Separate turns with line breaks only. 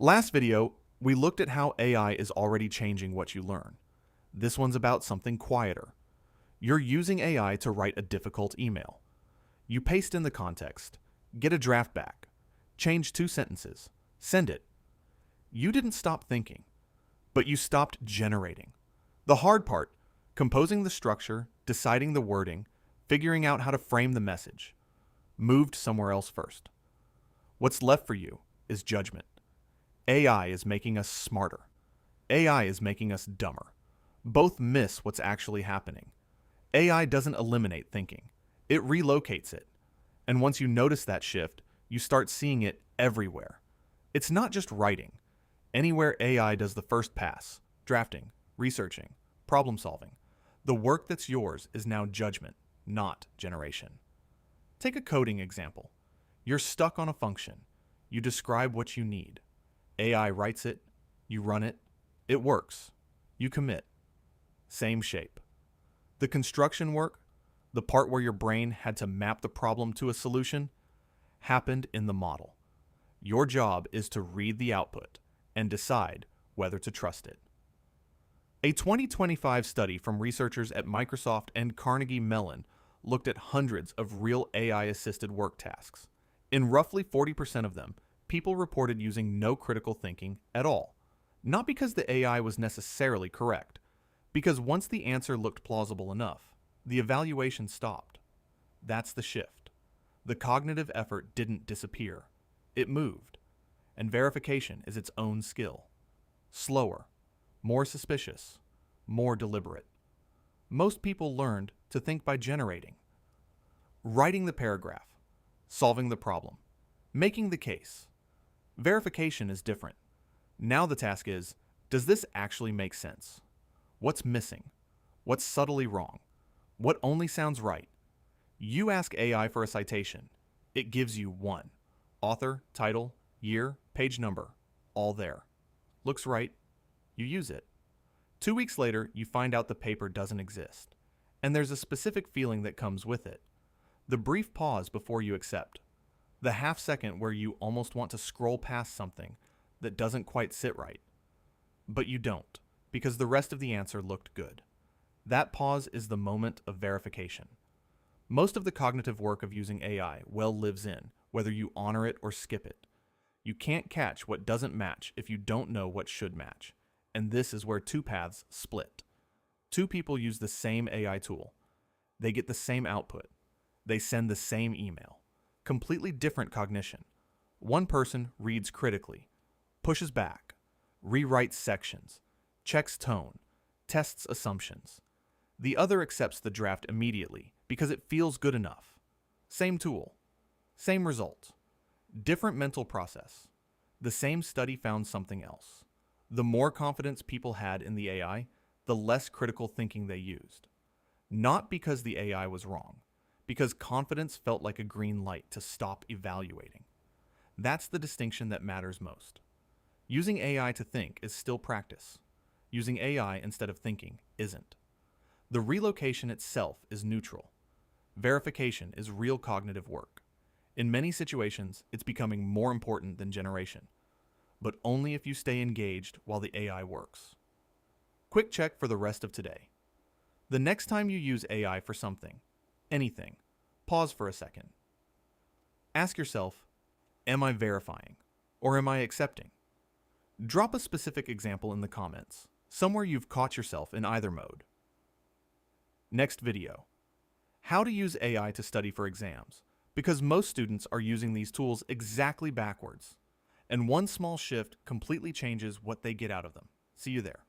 Last video, we looked at how AI is already changing what you learn. This one's about something quieter. You're using AI to write a difficult email. You paste in the context, get a draft back, change 2 sentences, send it. You didn't stop thinking, but you stopped generating. The hard part, composing the structure, deciding the wording, figuring out how to frame the message, moved somewhere else first. What's left for you is judgment. AI is making us smarter. AI is making us dumber. Both miss what's actually happening. AI doesn't eliminate thinking. It relocates it. And once you notice that shift, you start seeing it everywhere. It's not just writing. Anywhere AI does the first pass, drafting, researching, problem solving, the work that's yours is now judgment, not generation. Take a coding example. You're stuck on a function. You describe what you need. AI writes it, you run it, it works. You commit. Same shape. The construction work, the part where your brain had to map the problem to a solution, happened in the model. Your job is to read the output and decide whether to trust it. A 2025 study from researchers at Microsoft and Carnegie Mellon looked at hundreds of real AI-assisted work tasks. In roughly 40% of them, people reported using no critical thinking at all. Not because the AI was necessarily correct, because once the answer looked plausible enough, the evaluation stopped. That's the shift. The cognitive effort didn't disappear. It moved. And verification is its own skill. Slower, more suspicious, more deliberate. Most people learned to think by generating. Writing the paragraph, solving the problem, making the case. Verification is different. Now the task is, does this actually make sense? What's missing? What's subtly wrong? What only sounds right? You ask AI for a citation. It gives you one. Author, title, year, page number, all there. Looks right. You use it. 2 weeks later, you find out the paper doesn't exist. And there's a specific feeling that comes with it. The brief pause before you accept. The half second where you almost want to scroll past something that doesn't quite sit right. But you don't, because the rest of the answer looked good. That pause is the moment of verification. Most of the cognitive work of using AI well lives in, whether you honor it or skip it. You can't catch what doesn't match if you don't know what should match. And this is where 2 paths split. 2 people use the same AI tool. They get the same output. They send the same email. Completely different cognition. One person reads critically, pushes back, rewrites sections, checks tone, tests assumptions. The other accepts the draft immediately because it feels good enough. Same tool, same result. Different mental process. The same study found something else. The more confidence people had in the AI, the less critical thinking they used. Not because the AI was wrong, because confidence felt like a green light to stop evaluating. That's the distinction that matters most. Using AI to think is still practice. Using AI instead of thinking isn't. The relocation itself is neutral. Verification is real cognitive work. In many situations, it's becoming more important than generation, but only if you stay engaged while the AI works. Quick check for the rest of today. The next time you use AI for something, anything, pause for a second. Ask yourself, am I verifying or am I accepting? Drop a specific example in the comments, somewhere you've caught yourself in either mode. Next video, how to use AI to study for exams, because most students are using these tools exactly backwards, and one small shift completely changes what they get out of them. See you there.